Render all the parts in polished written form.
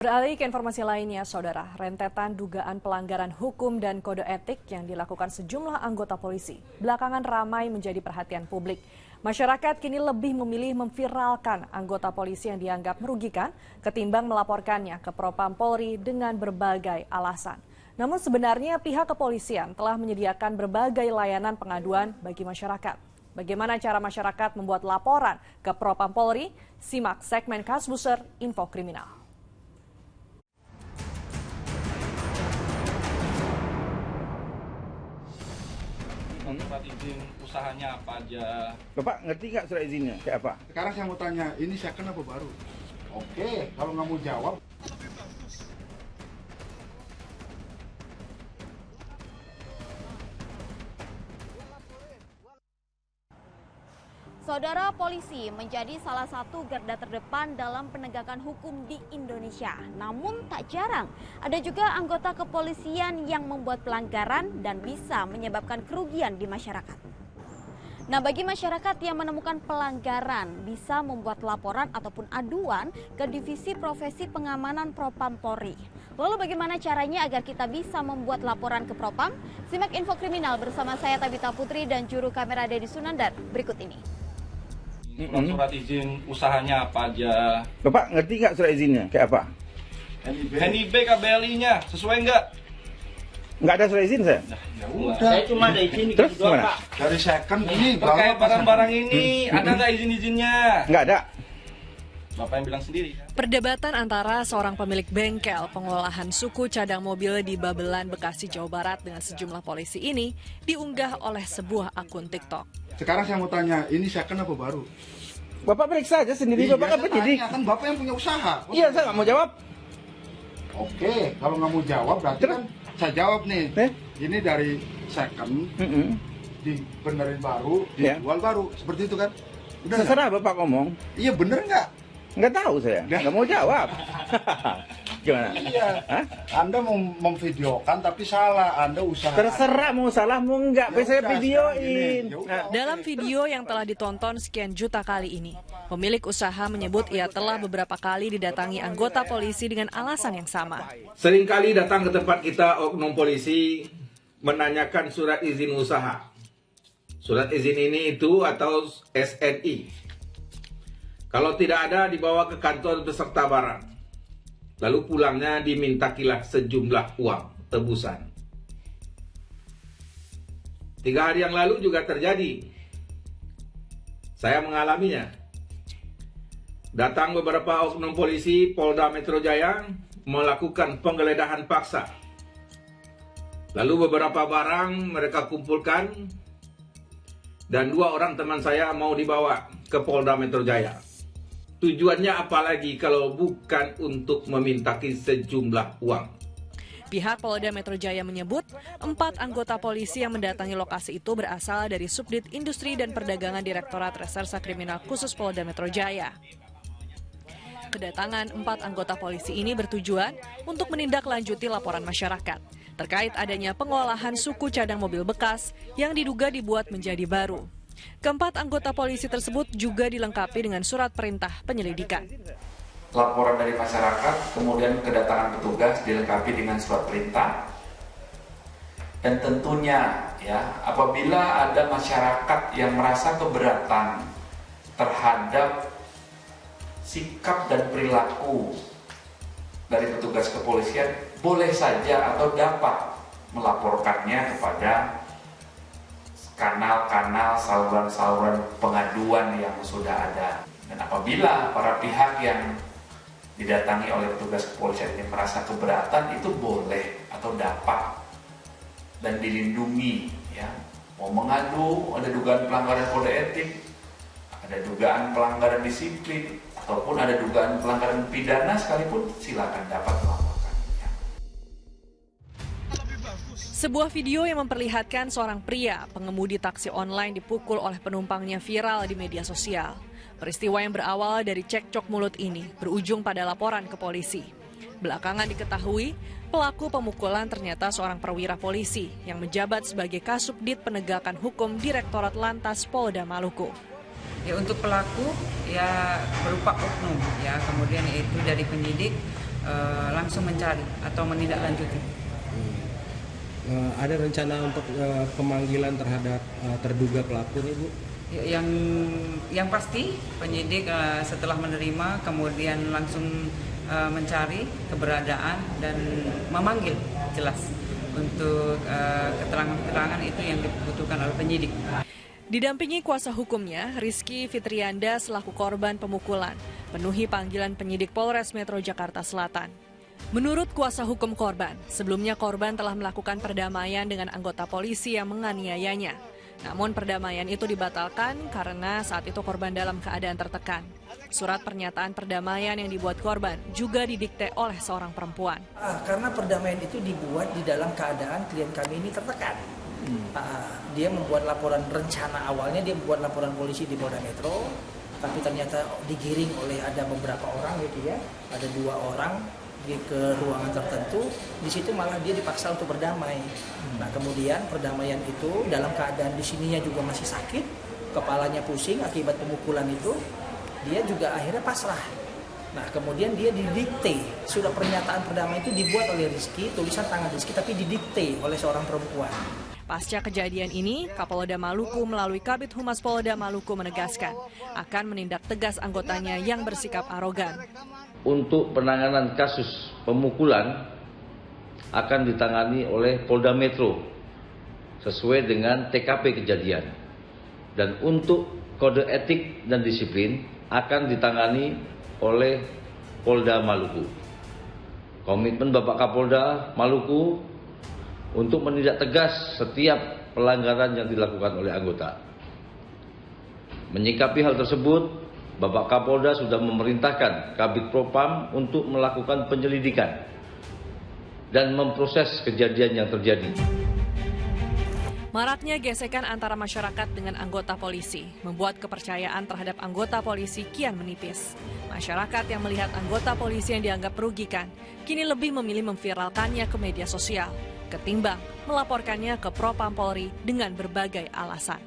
Beralih ke informasi lainnya, Saudara, rentetan dugaan pelanggaran hukum dan kode etik yang dilakukan sejumlah anggota polisi belakangan ramai menjadi perhatian publik. Masyarakat kini lebih memilih memviralkan anggota polisi yang dianggap merugikan ketimbang melaporkannya ke Propam Polri dengan berbagai alasan. Namun sebenarnya pihak kepolisian telah menyediakan berbagai layanan pengaduan bagi masyarakat. Bagaimana cara masyarakat membuat laporan ke Propam Polri? Simak segmen Kasbuser Info Kriminal. Surat izin usahanya apa aja? Bapak ngerti nggak surat izinnya kayak apa? Sekarang saya mau tanya, ini second apa baru? Oke, kalau nggak mau jawab. Saudara, polisi menjadi salah satu garda terdepan dalam penegakan hukum di Indonesia. Namun tak jarang ada juga anggota kepolisian yang membuat pelanggaran dan bisa menyebabkan kerugian di masyarakat. Nah, bagi masyarakat yang menemukan pelanggaran bisa membuat laporan ataupun aduan ke Divisi Profesi Pengamanan Propam Polri. Lalu bagaimana caranya agar kita bisa membuat laporan ke Propam? Simak info kriminal bersama saya Tabita Putri dan juru kamera Dedi Sunandar berikut ini. Surat izin usahanya apa aja? Bapak ngerti nggak surat izinnya kayak apa? NIB KBLI-nya sesuai nggak? Nggak ada surat izin saya. Ya udah. Saya cuma ada izin Terus gitu doang, gimana? Pak. Dari second ini Terkait bawa barang-barang ini ada nggak izin-izinnya? Nggak ada. Bapak yang bilang sendiri. Perdebatan antara seorang pemilik bengkel pengolahan suku cadang mobil di Babelan, Bekasi, Jawa Barat dengan sejumlah polisi ini diunggah oleh sebuah akun TikTok. Sekarang saya mau tanya, ini second apa baru? Bapak periksa aja sendiri. Iya, Bapak saya kan penyidik. tanya, kan Bapak yang punya usaha. Iya, saya nggak mau jawab. Oke, kalau nggak mau jawab berarti Terus? kan saya jawab nih. Eh? Ini dari second, dibenerin baru, Ya. dijual baru. Seperti itu kan? Udah nggak? Terserah Bapak ngomong. Iya bener nggak? Nggak tahu saya. Nggak mau jawab. Gimana? Iya. Hah? Anda mau memvideokan tapi salah. Anda usaha. Terserah mau salah mau nggak. Ya Saya udah, videoin. sekarang gini. Ya udah, Nah, oke. Dalam video yang telah ditonton sekian juta kali ini, pemilik usaha menyebut ia telah beberapa kali didatangi anggota polisi dengan alasan yang sama. Seringkali datang ke tempat kita oknum polisi menanyakan surat izin usaha. Surat izin ini itu atau SNI. Kalau tidak ada dibawa ke kantor beserta barang. Lalu pulangnya dimintakilah sejumlah uang tebusan. 3 hari yang lalu juga terjadi. Saya mengalaminya. Datang beberapa oknum polisi Polda Metro Jaya melakukan penggeledahan paksa. Lalu beberapa barang mereka kumpulkan dan 2 orang teman saya mau dibawa ke Polda Metro Jaya. Tujuannya apalagi kalau bukan untuk memintaki sejumlah uang. Pihak Polda Metro Jaya menyebut 4 anggota polisi yang mendatangi lokasi itu berasal dari Subdit Industri dan Perdagangan Direktorat Reserse Kriminal Khusus Polda Metro Jaya. Kedatangan 4 anggota polisi ini bertujuan untuk menindaklanjuti laporan masyarakat terkait adanya pengolahan suku cadang mobil bekas yang diduga dibuat menjadi baru. Keempat anggota polisi tersebut juga dilengkapi dengan surat perintah penyelidikan. Laporan dari masyarakat, kemudian kedatangan petugas dilengkapi dengan surat perintah. Dan tentunya ya, apabila ada masyarakat yang merasa keberatan terhadap sikap dan perilaku dari petugas kepolisian, boleh saja atau dapat melaporkannya kepada kanal-kanal saluran-saluran pengaduan yang sudah ada. Dan apabila para pihak yang didatangi oleh petugas kepolisian ini merasa keberatan, itu boleh atau dapat dan dilindungi ya. Mau mengadu, ada dugaan pelanggaran kode etik, ada dugaan pelanggaran disiplin, ataupun ada dugaan pelanggaran pidana sekalipun, silakan dapat melaporkan. Sebuah video yang memperlihatkan seorang pria pengemudi taksi online dipukul oleh penumpangnya viral di media sosial. Peristiwa yang berawal dari cekcok mulut ini berujung pada laporan ke polisi. Belakangan diketahui, pelaku pemukulan ternyata seorang perwira polisi yang menjabat sebagai Kasubdit Penegakan Hukum Direktorat Lantas Polda Maluku. Ya, untuk pelaku ya berupa oknum ya, kemudian itu dari penyidik langsung mencari atau menindaklanjuti. Ada rencana untuk pemanggilan terhadap terduga pelaku nih, Bu? Yang pasti penyidik setelah menerima kemudian langsung mencari keberadaan dan memanggil jelas untuk keterangan-keterangan itu yang dibutuhkan oleh penyidik. Didampingi kuasa hukumnya, Rizky Fitrianda selaku korban pemukulan penuhi panggilan penyidik Polres Metro Jakarta Selatan. Menurut kuasa hukum korban, sebelumnya korban telah melakukan perdamaian dengan anggota polisi yang menganiayanya. Namun perdamaian itu dibatalkan karena saat itu korban dalam keadaan tertekan. Surat pernyataan perdamaian yang dibuat korban juga didikte oleh seorang perempuan. Karena perdamaian itu dibuat di dalam keadaan klien kami ini tertekan. Dia membuat laporan rencana awalnya, dia membuat laporan polisi di Polda Metro, tapi ternyata digiring oleh ada beberapa orang gitu ya, ada 2 orang ke ruangan tertentu, di situ malah dia dipaksa untuk berdamai. Nah kemudian perdamaian itu dalam keadaan di sininya juga masih sakit, kepalanya pusing akibat pemukulan itu, dia juga akhirnya pasrah. Nah kemudian dia didikte, sudah pernyataan perdamaian itu dibuat oleh Rizky, tulisan tangan Rizky, tapi didikte oleh seorang perempuan. Pasca kejadian ini, Kapolda Maluku melalui Kabid Humas Polda Maluku menegaskan akan menindak tegas anggotanya yang bersikap arogan. Untuk penanganan kasus pemukulan akan ditangani oleh Polda Metro sesuai dengan TKP kejadian. Dan untuk kode etik dan disiplin akan ditangani oleh Polda Maluku. Komitmen Bapak Kapolda Maluku untuk menindak tegas setiap pelanggaran yang dilakukan oleh anggota. Menyikapi hal tersebut, Bapak Kapolda sudah memerintahkan Kabid Propam untuk melakukan penyelidikan dan memproses kejadian yang terjadi. Maraknya gesekan antara masyarakat dengan anggota polisi membuat kepercayaan terhadap anggota polisi kian menipis. Masyarakat yang melihat anggota polisi yang dianggap merugikan kini lebih memilih memviralkannya ke media sosial ketimbang melaporkannya ke Propam Polri dengan berbagai alasan.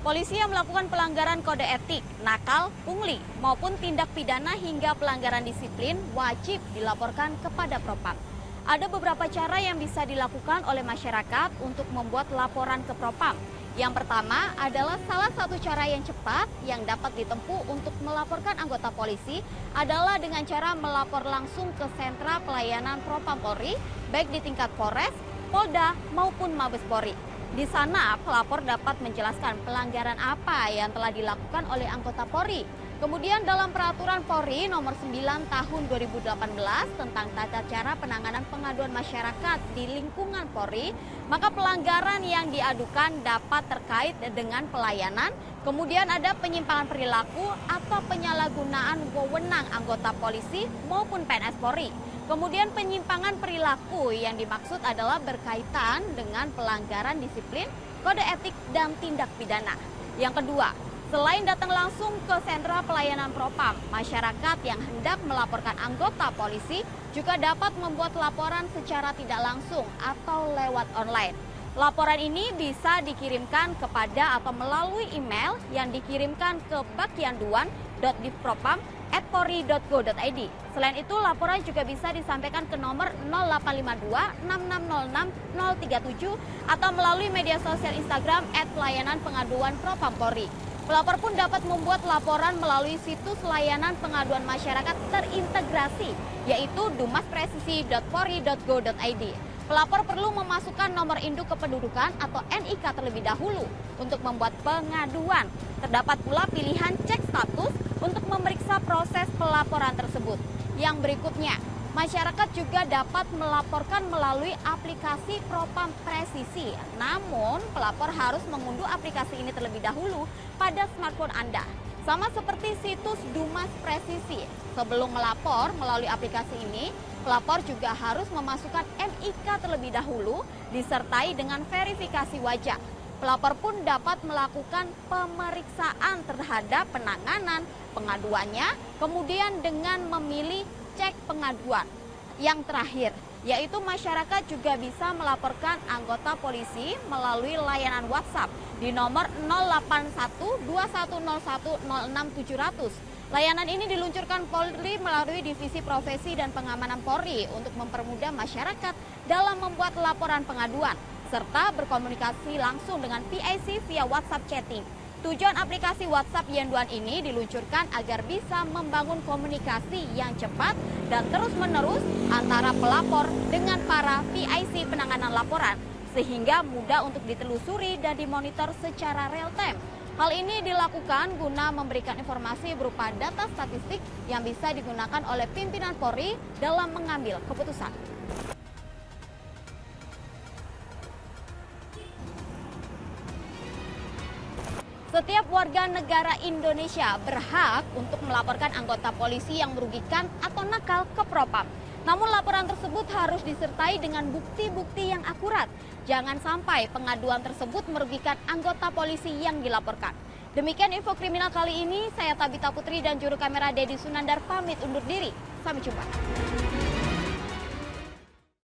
Polisi yang melakukan pelanggaran kode etik, nakal, pungli, maupun tindak pidana hingga pelanggaran disiplin wajib dilaporkan kepada Propam. Ada beberapa cara yang bisa dilakukan oleh masyarakat untuk membuat laporan ke Propam. Yang pertama adalah salah satu cara yang cepat yang dapat ditempuh untuk melaporkan anggota polisi adalah dengan cara melapor langsung ke sentra pelayanan Propam Polri, baik di tingkat Polres, Polda, maupun Mabes Polri. Di sana, pelapor dapat menjelaskan pelanggaran apa yang telah dilakukan oleh anggota Polri. Kemudian dalam Peraturan Polri Nomor 9 Tahun 2018 tentang tata cara penanganan pengaduan masyarakat di lingkungan Polri, maka pelanggaran yang diadukan dapat terkait dengan pelayanan, kemudian ada penyimpangan perilaku atau penyalahgunaan wewenang anggota polisi maupun PNS Polri. Kemudian penyimpangan perilaku yang dimaksud adalah berkaitan dengan pelanggaran disiplin, kode etik, dan tindak pidana. Yang kedua, selain datang langsung ke sentra pelayanan Propam, masyarakat yang hendak melaporkan anggota polisi juga dapat membuat laporan secara tidak langsung atau lewat online. Laporan ini bisa dikirimkan kepada atau melalui email yang dikirimkan ke bagianduan.divpropam@polri.go.id. Selain itu, laporan juga bisa disampaikan ke nomor 0852 6606 037 atau melalui media sosial Instagram @pelayanan_pengaduan_propam Polri. Pelapor pun dapat membuat laporan melalui situs layanan pengaduan masyarakat terintegrasi, yaitu dumaspresisi.polri.go.id. Pelapor perlu memasukkan nomor induk kependudukan atau NIK terlebih dahulu untuk membuat pengaduan. Terdapat pula pilihan cek status untuk memeriksa proses pelaporan tersebut. Yang berikutnya, masyarakat juga dapat melaporkan melalui aplikasi Propam Presisi. Namun, pelapor harus mengunduh aplikasi ini terlebih dahulu pada smartphone Anda. Sama seperti situs Dumas Presisi. Sebelum melapor melalui aplikasi ini, pelapor juga harus memasukkan NIK terlebih dahulu disertai dengan verifikasi wajah. Pelapor pun dapat melakukan pemeriksaan terhadap penanganan pengaduannya, kemudian dengan memilih cek pengaduan. Yang terakhir, yaitu masyarakat juga bisa melaporkan anggota polisi melalui layanan WhatsApp di nomor 081 2101 06700. Layanan ini diluncurkan Polri melalui Divisi Profesi dan Pengamanan Polri untuk mempermudah masyarakat dalam membuat laporan pengaduan, serta berkomunikasi langsung dengan PIC via WhatsApp chatting. Tujuan aplikasi WhatsApp Yenduan ini diluncurkan agar bisa membangun komunikasi yang cepat dan terus-menerus antara pelapor dengan para PIC penanganan laporan, sehingga mudah untuk ditelusuri dan dimonitor secara real time. Hal ini dilakukan guna memberikan informasi berupa data statistik yang bisa digunakan oleh pimpinan Polri dalam mengambil keputusan. Setiap warga negara Indonesia berhak untuk melaporkan anggota polisi yang merugikan atau nakal ke Propam. Namun laporan tersebut harus disertai dengan bukti-bukti yang akurat. Jangan sampai pengaduan tersebut merugikan anggota polisi yang dilaporkan. Demikian info kriminal kali ini, saya Tabita Putri dan juru kamera Dedi Sunandar pamit undur diri. Sampai jumpa.